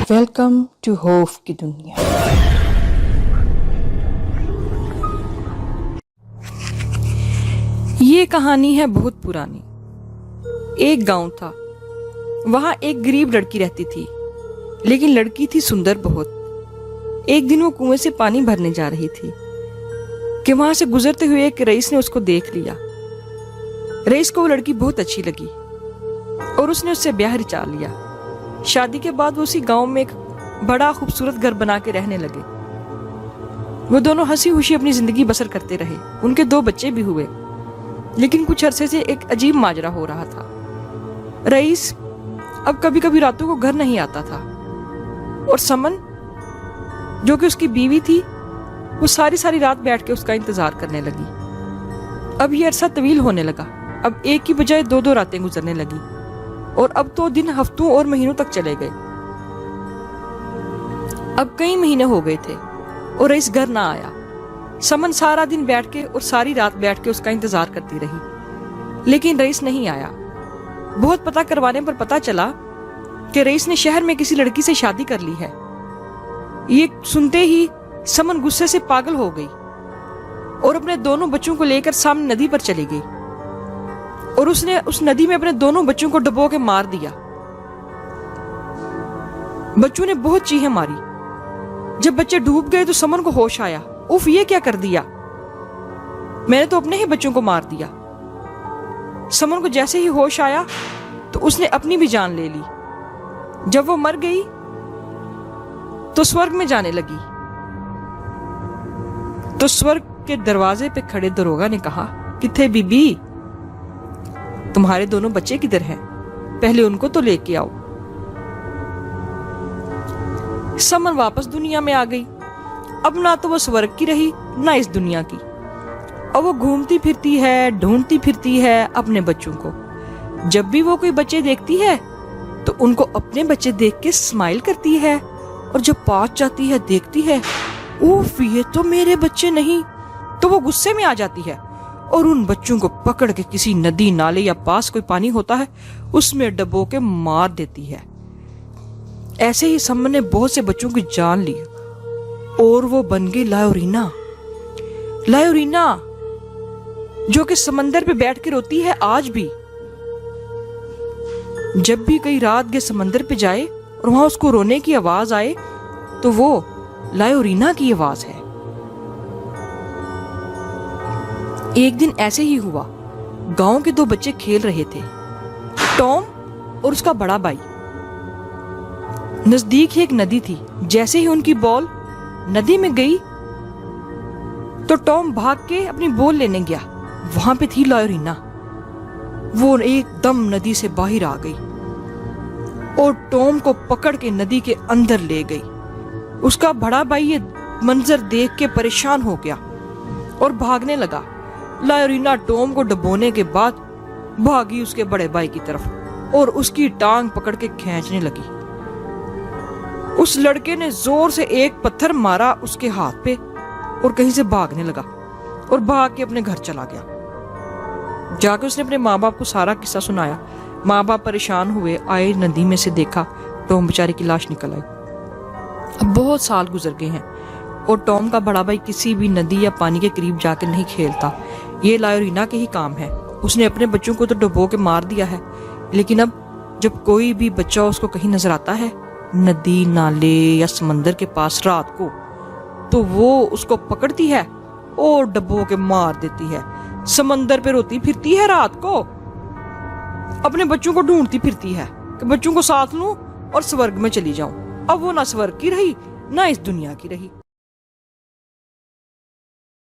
Welcome to ہوف کی دنیا۔ یہ کہانی ہے بہت پرانی۔ ایک گاؤں تھا، وہاں ایک غریب لڑکی رہتی تھی، لیکن لڑکی تھی سندر بہت۔ ایک دن وہ کنویں سے پانی بھرنے جا رہی تھی کہ وہاں سے گزرتے ہوئے ایک رئیس نے اس کو دیکھ لیا۔ رئیس کو وہ لڑکی بہت اچھی لگی اور اس نے اس سے بیاہ رچا لیا۔ شادی کے بعد وہ اسی گاؤں میں ایک بڑا خوبصورت گھر بنا کے رہنے لگے۔ وہ دونوں ہنسی خوشی اپنی زندگی بسر کرتے رہے۔ ان کے 2 بچے بھی ہوئے، لیکن کچھ عرصے سے ایک عجیب ماجرا ہو رہا تھا۔ رئیس اب کبھی کبھی راتوں کو گھر نہیں آتا تھا، اور سمن جو کہ اس کی بیوی تھی، وہ ساری رات بیٹھ کے اس کا انتظار کرنے لگی۔ اب یہ عرصہ طویل ہونے لگا۔ اب ایک کی بجائے 2 راتیں گزرنے لگی، اور اب تو دن ہفتوں اور مہینوں تک چلے گئے۔ اب کئی مہینے ہو گئے تھے اور رئیس گھر نہ آیا۔ سمن سارا دن بیٹھ کے اور ساری رات بیٹھ کے اس کا انتظار کرتی رہی، لیکن رئیس نہیں آیا۔ بہت پتہ کروانے پر پتہ چلا کہ رئیس نے شہر میں کسی لڑکی سے شادی کر لی ہے۔ یہ سنتے ہی سمن غصے سے پاگل ہو گئی اور اپنے 2 بچوں کو لے کر سامنے ندی پر چلی گئی، اور اس نے اس ندی میں اپنے 2 بچوں کو ڈبو کے مار دیا۔ بچوں نے بہت چیخیں ماری۔ جب بچے ڈوب گئے تو سمن کو ہوش آیا۔ اف، یہ کیا کر دیا؟ میں نے تو اپنے ہی بچوں کو مار دیا۔ سمن کو جیسے ہی ہوش آیا تو اس نے اپنی بھی جان لے لی۔ جب وہ مر گئی تو سورگ میں جانے لگی۔ تو سورگ کے دروازے پہ کھڑے دروگا نے کہا، کتھے بی بی؟ تمہارے 2 بچے کدھر ہیں؟ پہلے ان کو تو لے کے آؤ۔ سمن واپس دنیا میں آ گئی۔ اب نہ تو وہ سورگ کی رہی، نہ اس دنیا کی۔ اور وہ گھومتی پھرتی ہے، ڈھونڈتی پھرتی ہے اپنے بچوں کو۔ جب بھی وہ کوئی بچے دیکھتی ہے تو ان کو اپنے بچے دیکھ کے اسمائل کرتی ہے، اور جب پاس جاتی ہے دیکھتی ہے، اوف، یہ تو میرے بچے نہیں، تو وہ غصے میں آ جاتی ہے اور ان بچوں کو پکڑ کے کسی ندی، نالے یا پاس کوئی پانی ہوتا ہے اس میں ڈبو کے مار دیتی ہے۔ ایسے ہی سمن نے بہت سے بچوں کی جان لی، اور وہ بن گئی لائورینا۔ لائورینا جو کہ سمندر پہ بیٹھ کے روتی ہے آج بھی۔ جب بھی کئی رات گئے سمندر پہ جائے اور وہاں اس کو رونے کی آواز آئے تو وہ لائورینا کی آواز ہے۔ ایک دن ایسے ہی ہوا، گاؤں کے 2 بچے کھیل رہے تھے، ٹام اور اس کا بڑا بھائی۔ نزدیک ہی ایک ندی تھی۔ جیسے ہی ان کی بال ندی میں گئی تو ٹام بھاگ کے اپنی بال لینے گیا۔ وہاں پہ تھی لائورینا۔ وہ ایک دم ندی سے باہر آ گئی اور ٹام کو پکڑ کے ندی کے اندر لے گئی۔ اس کا بڑا بھائی یہ منظر دیکھ کے پریشان ہو گیا اور بھاگنے لگا۔ لائورینا ٹام کو ڈبونے کے بعد بھاگی اس کے بڑے بھائی کی طرف اور اس کی ٹانگ پکڑ کے کھینچنے لگی۔ اس لڑکے نے زور سے ایک پتھر مارا اس کے ہاتھ پہ اور کہیں سے بھاگنے لگا اور بھاگ کے اپنے گھر چلا گیا۔ جا کے اس نے اپنے ماں باپ کو سارا قصہ سنایا۔ ماں باپ پریشان ہوئے، آئے، ندی میں سے دیکھا، ٹام بیچارے کی لاش نکل آئی۔ اب بہت سال گزر گئے ہیں اور ٹام کا بڑا بھائی کسی بھی ندی یا پانی کے قریب جا کے نہیں کھیلتا۔ یہ لائورینا کے ہی کام ہے۔ اس نے اپنے بچوں کو تو ڈبو کے مار دیا ہے، لیکن اب جب کوئی بھی بچہ اس کو کہیں نظر آتا ہے، ندی، نالے یا سمندر کے پاس رات کو، تو وہ اس کو پکڑتی ہے اور ڈبو کے مار دیتی ہے۔ سمندر پہ روتی پھرتی ہے رات کو، اپنے بچوں کو ڈھونڈتی پھرتی ہے کہ بچوں کو ساتھ لوں اور سورگ میں چلی جاؤں۔ اب وہ نہ سورگ کی رہی، نہ اس دنیا کی رہی۔